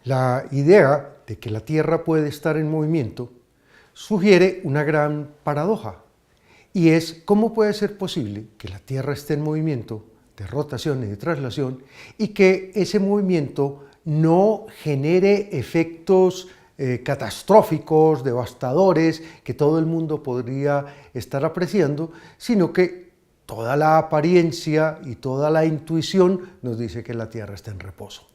La idea de que la Tierra puede estar en movimiento sugiere una gran paradoja, y es cómo puede ser posible que la Tierra esté en movimiento de rotación y de traslación y que ese movimiento no genere efectos catastróficos, devastadores, que todo el mundo podría estar apreciando, sino que toda la apariencia y toda la intuición nos dice que la Tierra está en reposo.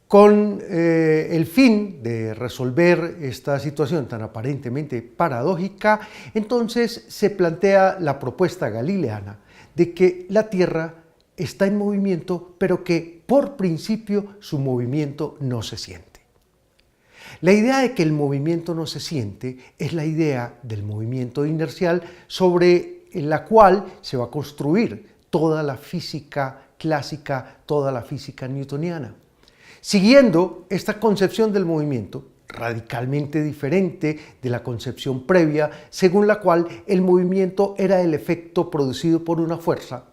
Con el fin de resolver esta situación tan aparentemente paradójica, entonces se plantea la propuesta galileana de que la Tierra está en movimiento, pero que por principio su movimiento no se siente. La idea de que el movimiento no se siente es la idea del movimiento inercial sobre la cual se va a construir toda la física clásica, toda la física newtoniana. Siguiendo esta concepción del movimiento, radicalmente diferente de la concepción previa, según la cual el movimiento era el efecto producido por una fuerza,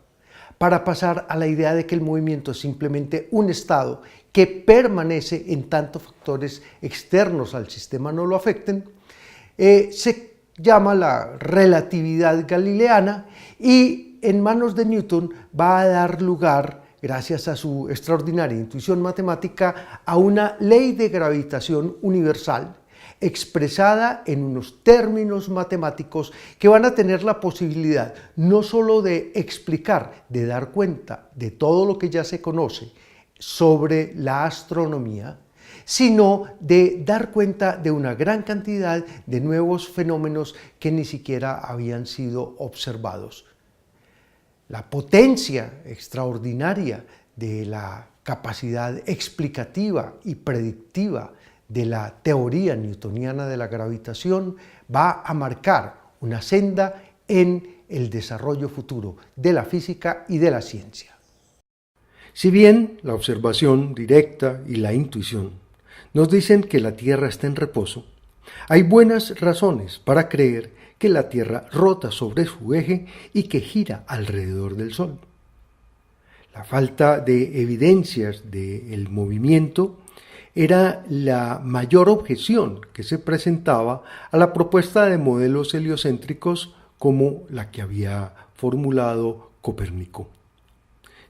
para pasar a la idea de que el movimiento es simplemente un estado que permanece en tanto factores externos al sistema no lo afecten, se llama la relatividad galileana y en manos de Newton va a dar lugar, gracias a su extraordinaria intuición matemática, a una ley de gravitación universal expresada en unos términos matemáticos que van a tener la posibilidad no solo de explicar, de dar cuenta de todo lo que ya se conoce sobre la astronomía, sino de dar cuenta de una gran cantidad de nuevos fenómenos que ni siquiera habían sido observados. La potencia extraordinaria de la capacidad explicativa y predictiva de la teoría newtoniana de la gravitación va a marcar una senda en el desarrollo futuro de la física y de la ciencia. Si bien la observación directa y la intuición nos dicen que la Tierra está en reposo, hay buenas razones para creer que la Tierra rota sobre su eje y que gira alrededor del Sol. La falta de evidencias del movimiento era la mayor objeción que se presentaba a la propuesta de modelos heliocéntricos como la que había formulado Copérnico.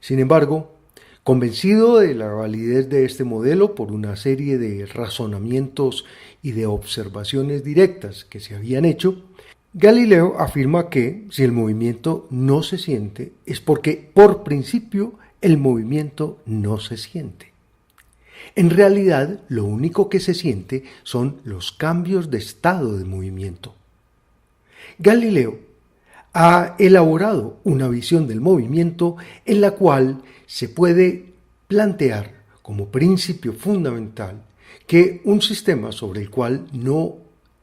Sin embargo, convencido de la validez de este modelo por una serie de razonamientos y de observaciones directas que se habían hecho, Galileo afirma que si el movimiento no se siente es porque por principio el movimiento no se siente. En realidad, lo único que se siente son los cambios de estado de movimiento. Galileo ha elaborado una visión del movimiento en la cual se puede plantear como principio fundamental que un sistema sobre el cual no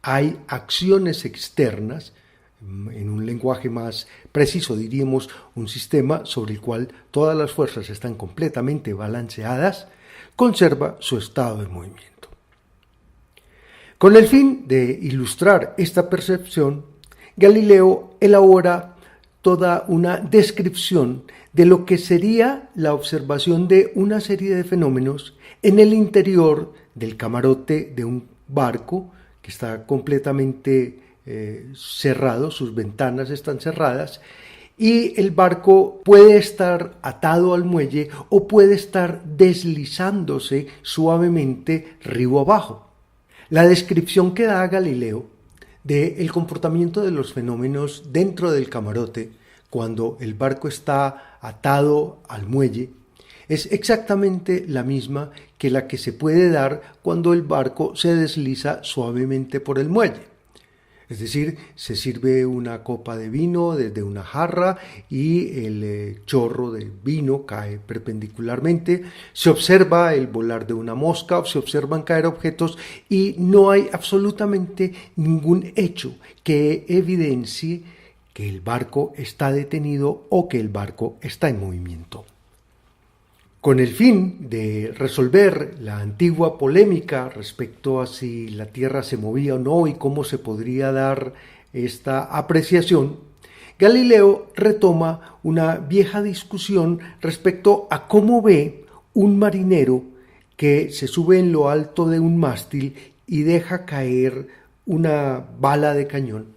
hay acciones externas, en un lenguaje más preciso diríamos un sistema sobre el cual todas las fuerzas están completamente balanceadas, conserva su estado de movimiento. Con el fin de ilustrar esta percepción, Galileo elabora toda una descripción de lo que sería la observación de una serie de fenómenos en el interior del camarote de un barco que está completamente cerrado, sus ventanas están cerradas, y el barco puede estar atado al muelle o puede estar deslizándose suavemente río abajo. La descripción que da Galileo del comportamiento de los fenómenos dentro del camarote cuando el barco está atado al muelle es exactamente la misma que la que se puede dar cuando el barco se desliza suavemente por el muelle. Es decir, se sirve una copa de vino desde una jarra y el chorro de vino cae perpendicularmente, se observa el volar de una mosca o se observan caer objetos y no hay absolutamente ningún hecho que evidencie que el barco está detenido o que el barco está en movimiento. Con el fin de resolver la antigua polémica respecto a si la Tierra se movía o no y cómo se podría dar esta apreciación, Galileo retoma una vieja discusión respecto a cómo ve un marinero que se sube en lo alto de un mástil y deja caer una bala de cañón,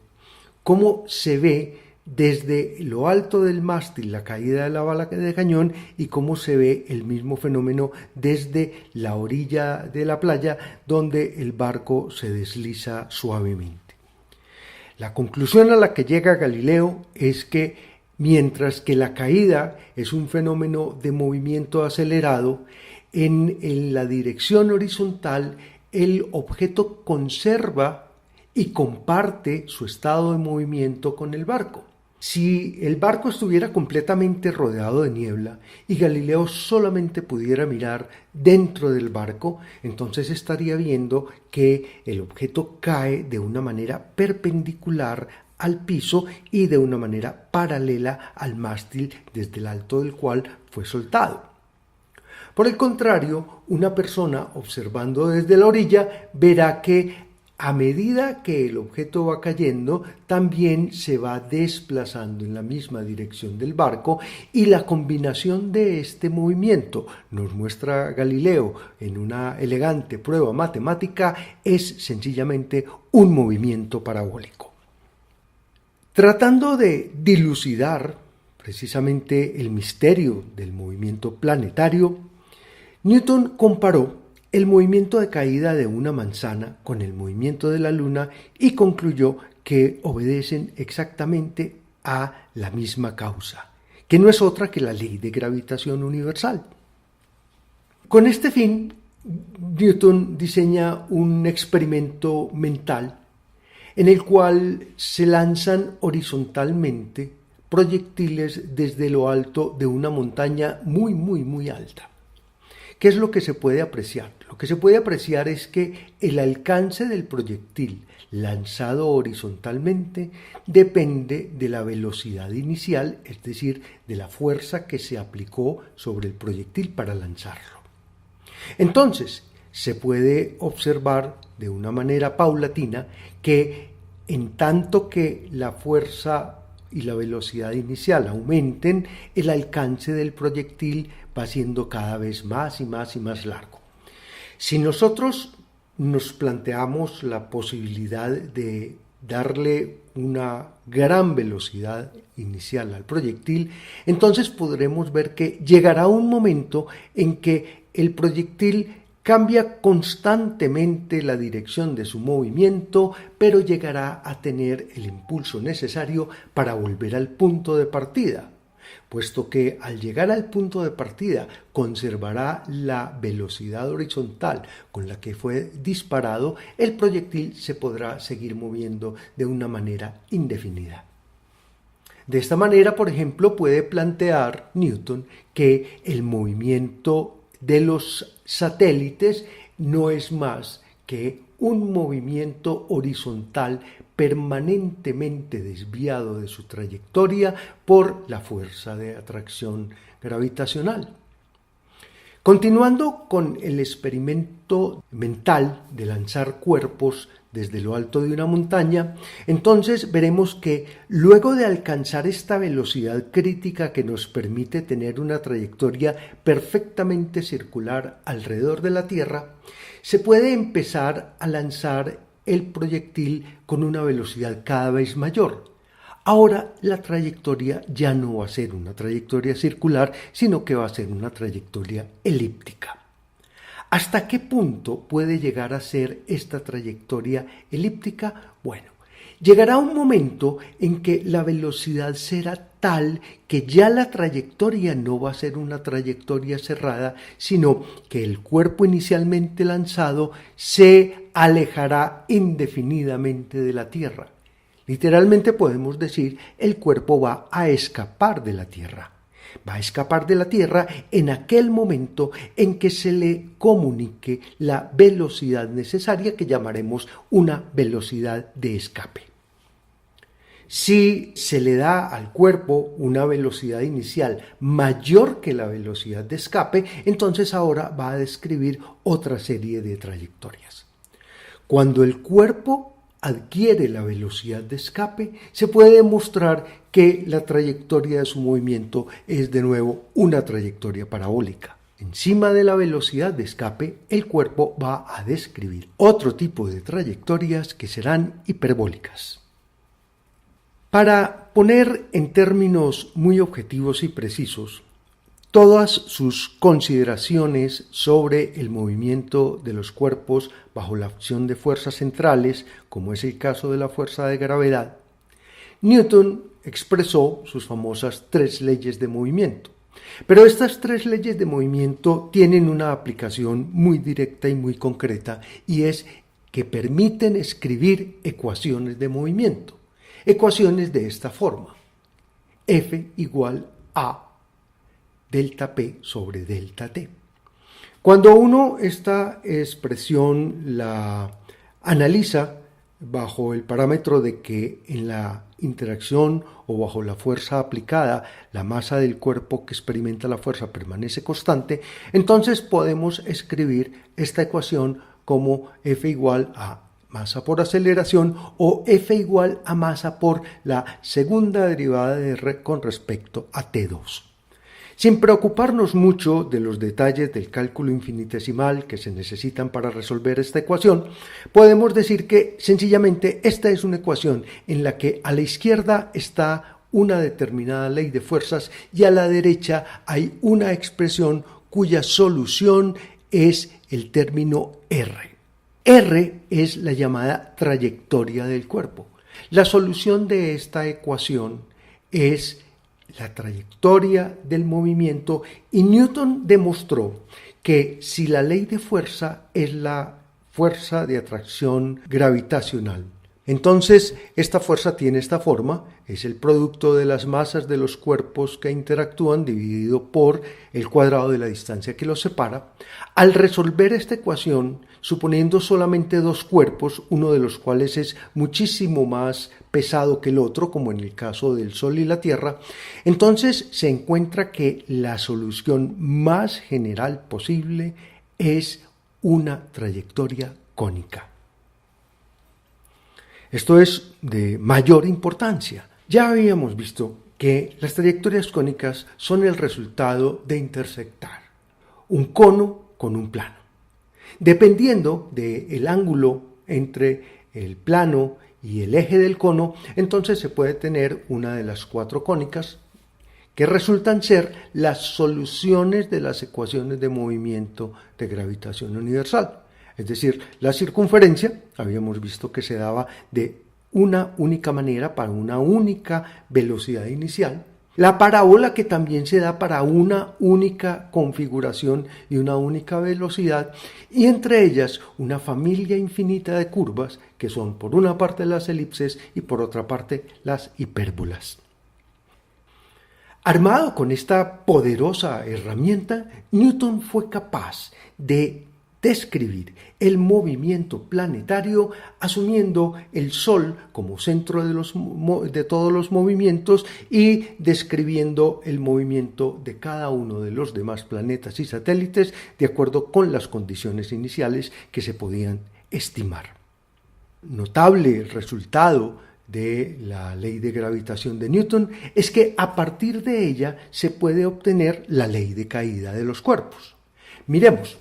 cómo se ve desde lo alto del mástil la caída de la bala de cañón y cómo se ve el mismo fenómeno desde la orilla de la playa donde el barco se desliza suavemente. La conclusión a la que llega Galileo es que mientras que la caída es un fenómeno de movimiento acelerado, en la dirección horizontal el objeto conserva y comparte su estado de movimiento con el barco. Si el barco estuviera completamente rodeado de niebla y Galileo solamente pudiera mirar dentro del barco, entonces estaría viendo que el objeto cae de una manera perpendicular al piso y de una manera paralela al mástil desde el alto del cual fue soltado. Por el contrario, una persona observando desde la orilla verá que a medida que el objeto va cayendo, también se va desplazando en la misma dirección del barco y la combinación de este movimiento, nos muestra Galileo en una elegante prueba matemática, es sencillamente un movimiento parabólico. Tratando de dilucidar precisamente el misterio del movimiento planetario, Newton comparó el movimiento de caída de una manzana con el movimiento de la luna y concluyó que obedecen exactamente a la misma causa, que no es otra que la ley de gravitación universal. Con este fin, Newton diseña un experimento mental en el cual se lanzan horizontalmente proyectiles desde lo alto de una montaña muy alta. ¿Qué es lo que se puede apreciar? Lo que se puede apreciar es que el alcance del proyectil lanzado horizontalmente depende de la velocidad inicial, es decir, de la fuerza que se aplicó sobre el proyectil para lanzarlo. Entonces, se puede observar de una manera paulatina que en tanto que la fuerza y la velocidad inicial aumenten, el alcance del proyectil va siendo cada vez más y más largo. Si nosotros nos planteamos la posibilidad de darle una gran velocidad inicial al proyectil, entonces podremos ver que llegará un momento en que el proyectil cambia constantemente la dirección de su movimiento, pero llegará a tener el impulso necesario para volver al punto de partida, puesto que al llegar al punto de partida conservará la velocidad horizontal con la que fue disparado, el proyectil se podrá seguir moviendo de una manera indefinida. De esta manera, por ejemplo, puede plantear Newton que el movimiento de los satélites no es más que un movimiento horizontal permanentemente desviado de su trayectoria por la fuerza de atracción gravitacional. Continuando con el experimento mental de lanzar cuerpos desde lo alto de una montaña, entonces veremos que luego de alcanzar esta velocidad crítica que nos permite tener una trayectoria perfectamente circular alrededor de la Tierra, se puede empezar a lanzar el proyectil con una velocidad cada vez mayor. Ahora la trayectoria ya no va a ser una trayectoria circular, sino que va a ser una trayectoria elíptica. ¿Hasta qué punto puede llegar a ser esta trayectoria elíptica? Bueno, llegará un momento en que la velocidad será tal que ya la trayectoria no va a ser una trayectoria cerrada, sino que el cuerpo inicialmente lanzado se alejará indefinidamente de la Tierra. Literalmente podemos decir, el cuerpo va a escapar de la Tierra. Va a escapar de la Tierra en aquel momento en que se le comunique la velocidad necesaria que llamaremos una velocidad de escape. Si se le da al cuerpo una velocidad inicial mayor que la velocidad de escape, entonces ahora va a describir otra serie de trayectorias. Cuando el cuerpo adquiere la velocidad de escape, se puede demostrar que la trayectoria de su movimiento es de nuevo una trayectoria parabólica. encima de la velocidad de escape, el cuerpo va a describir otro tipo de trayectorias que serán hiperbólicas. Para poner en términos muy objetivos y precisos, todas sus consideraciones sobre el movimiento de los cuerpos bajo la acción de fuerzas centrales, como es el caso de la fuerza de gravedad, Newton expresó sus famosas 3 leyes de movimiento. Pero estas 3 leyes de movimiento tienen una aplicación muy directa y muy concreta, y es que permiten escribir ecuaciones de movimiento. Ecuaciones de esta forma: F igual a delta P sobre delta T. Cuando uno esta expresión la analiza bajo el parámetro de que en la interacción o bajo la fuerza aplicada, la masa del cuerpo que experimenta la fuerza permanece constante, entonces podemos escribir esta ecuación como F igual a masa por aceleración o F igual a masa por la segunda derivada de R con respecto a T2. Sin preocuparnos mucho de los detalles del cálculo infinitesimal que se necesitan para resolver esta ecuación, podemos decir que sencillamente esta es una ecuación en la que a la izquierda está una determinada ley de fuerzas y a la derecha hay una expresión cuya solución es el término R. R es la llamada trayectoria del cuerpo. La solución de esta ecuación es la trayectoria del movimiento, y Newton demostró que si la ley de fuerza es la fuerza de atracción gravitacional, entonces esta fuerza tiene esta forma: es el producto de las masas de los cuerpos que interactúan dividido por el cuadrado de la distancia que los separa. Al resolver esta ecuación, suponiendo solamente 2 cuerpos, uno de los cuales es muchísimo más pesado que el otro, como en el caso del Sol y la Tierra, entonces se encuentra que la solución más general posible es una trayectoria cónica. Esto es de mayor importancia. Ya habíamos visto que las trayectorias cónicas son el resultado de intersectar un cono con un plano. Dependiendo del ángulo entre el plano y el eje del cono, entonces se puede tener una de las 4 cónicas que resultan ser las soluciones de las ecuaciones de movimiento de gravitación universal. Es decir, la circunferencia, habíamos visto que se daba de una única manera para una única velocidad inicial. La parábola, que también se da para una única configuración y una única velocidad, y entre ellas una familia infinita de curvas que son por una parte las elipses y por otra parte las hipérbolas. Armado con esta poderosa herramienta, Newton fue capaz de describir el movimiento planetario asumiendo el Sol como centro de todos los movimientos y describiendo el movimiento de cada uno de los demás planetas y satélites de acuerdo con las condiciones iniciales que se podían estimar. Notable resultado de la ley de gravitación de Newton es que a partir de ella se puede obtener la ley de caída de los cuerpos. Miremos.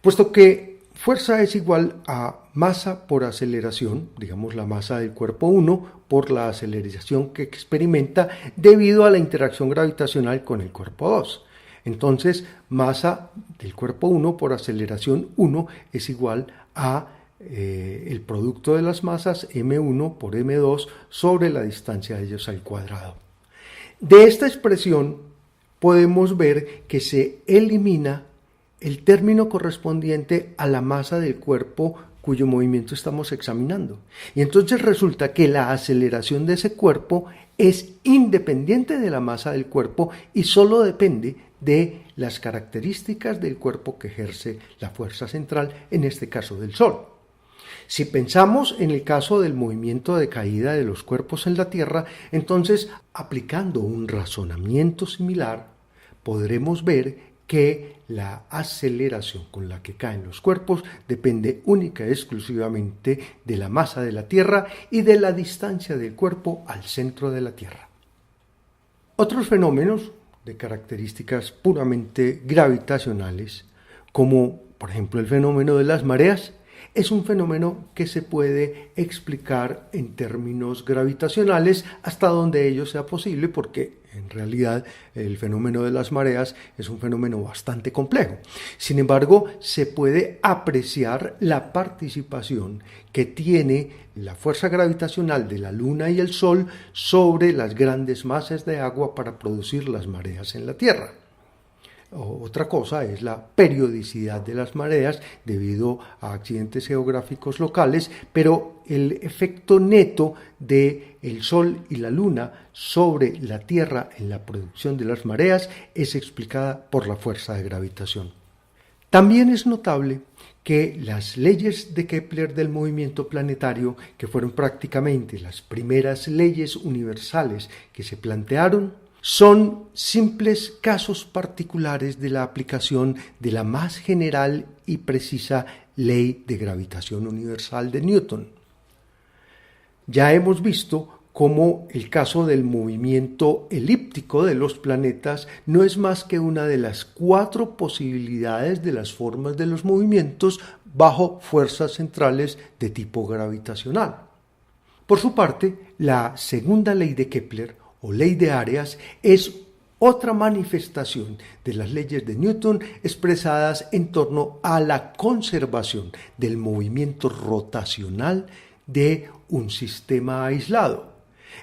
Puesto que fuerza es igual a masa por aceleración, digamos la masa del cuerpo 1 por la aceleración que experimenta debido a la interacción gravitacional con el cuerpo 2. Entonces, masa del cuerpo 1 por aceleración 1 es igual a el producto de las masas m1 por m2 sobre la distancia de ellos al cuadrado. De esta expresión podemos ver que se elimina el término correspondiente a la masa del cuerpo cuyo movimiento estamos examinando. Y entonces resulta que la aceleración de ese cuerpo es independiente de la masa del cuerpo y solo depende de las características del cuerpo que ejerce la fuerza central, en este caso del Sol. Si pensamos en el caso del movimiento de caída de los cuerpos en la Tierra, entonces, aplicando un razonamiento similar, podremos ver que la aceleración con la que caen los cuerpos depende única y exclusivamente de la masa de la Tierra y de la distancia del cuerpo al centro de la Tierra. Otros fenómenos de características puramente gravitacionales, como por ejemplo el fenómeno de las mareas, es un fenómeno que se puede explicar en términos gravitacionales hasta donde ello sea posible, porque en realidad el fenómeno de las mareas es un fenómeno bastante complejo. Sin embargo, se puede apreciar la participación que tiene la fuerza gravitacional de la Luna y el Sol sobre las grandes masas de agua para producir las mareas en la Tierra. Otra cosa es la periodicidad de las mareas debido a accidentes geográficos locales, pero el efecto neto del Sol y la Luna sobre la Tierra en la producción de las mareas es explicada por la fuerza de gravitación. También es notable que las leyes de Kepler del movimiento planetario, que fueron prácticamente las primeras leyes universales que se plantearon, son simples casos particulares de la aplicación de la más general y precisa ley de gravitación universal de Newton. Ya hemos visto cómo el caso del movimiento elíptico de los planetas no es más que una de las 4 posibilidades de las formas de los movimientos bajo fuerzas centrales de tipo gravitacional. Por su parte, la segunda ley de Kepler, o ley de áreas, es otra manifestación de las leyes de Newton expresadas en torno a la conservación del movimiento rotacional de un sistema aislado.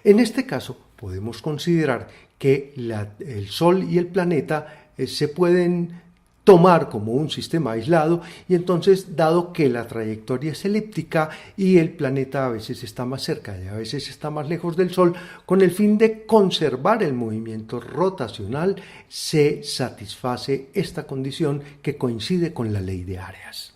En este caso, podemos considerar que el Sol y el planeta se pueden tomar como un sistema aislado, y entonces, dado que la trayectoria es elíptica y el planeta a veces está más cerca y a veces está más lejos del Sol, con el fin de conservar el movimiento rotacional, se satisface esta condición que coincide con la ley de áreas.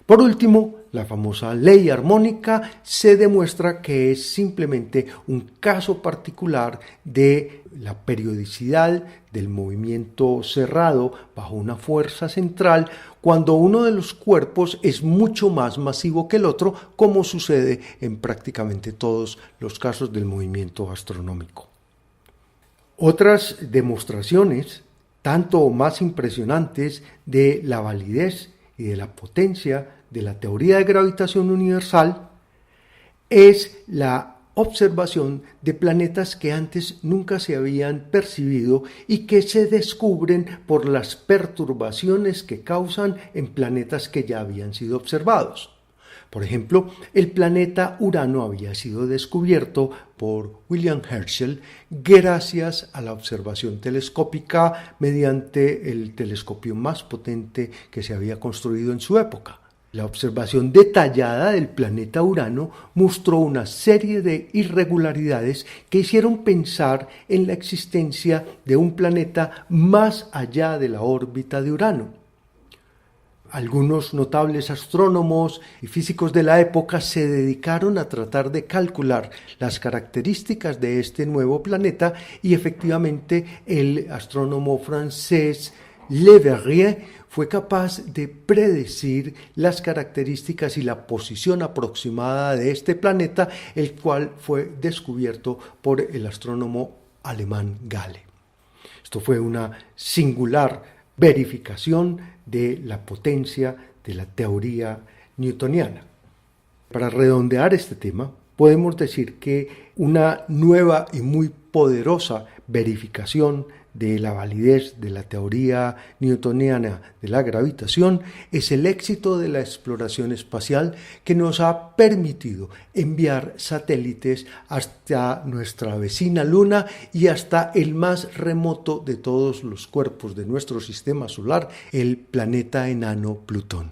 Por último, la famosa ley armónica se demuestra que es simplemente un caso particular de la periodicidad del movimiento cerrado bajo una fuerza central cuando uno de los cuerpos es mucho más masivo que el otro, como sucede en prácticamente todos los casos del movimiento astronómico. Otras demostraciones, tanto o más impresionantes, de la validez y de la potencia de la teoría de gravitación universal es la observación de planetas que antes nunca se habían percibido y que se descubren por las perturbaciones que causan en planetas que ya habían sido observados. Por ejemplo, el planeta Urano había sido descubierto por William Herschel gracias a la observación telescópica mediante el telescopio más potente que se había construido en su época. La observación detallada del planeta Urano mostró una serie de irregularidades que hicieron pensar en la existencia de un planeta más allá de la órbita de Urano. Algunos notables astrónomos y físicos de la época se dedicaron a tratar de calcular las características de este nuevo planeta, y efectivamente el astrónomo francés Le Verrier fue capaz de predecir las características y la posición aproximada de este planeta, el cual fue descubierto por el astrónomo alemán Gale. Esto fue una singular verificación de la potencia de la teoría newtoniana. Para redondear este tema, podemos decir que una nueva y muy poderosa verificación de la validez de la teoría newtoniana de la gravitación es el éxito de la exploración espacial, que nos ha permitido enviar satélites hasta nuestra vecina Luna y hasta el más remoto de todos los cuerpos de nuestro sistema solar, el planeta enano Plutón.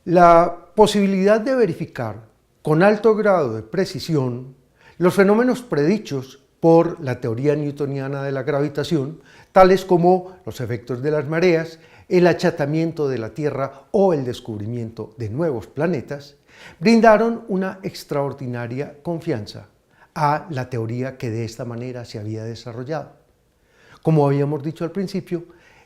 La posibilidad de verificar con alto grado de precisión los fenómenos predichos por la teoría newtoniana de la gravitación, tales como los efectos de las mareas, el achatamiento de la Tierra o el descubrimiento de nuevos planetas, brindaron una extraordinaria confianza a la teoría que de esta manera se había desarrollado. Como habíamos dicho al principio,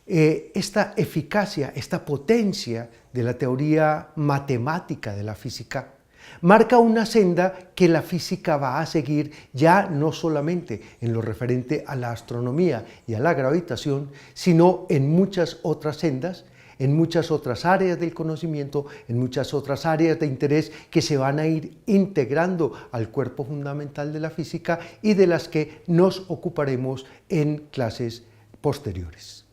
esta eficacia, esta potencia de la teoría matemática de la física marca una senda que la física va a seguir ya no solamente en lo referente a la astronomía y a la gravitación, sino en muchas otras sendas, en muchas otras áreas del conocimiento, en muchas otras áreas de interés que se van a ir integrando al cuerpo fundamental de la física y de las que nos ocuparemos en clases posteriores.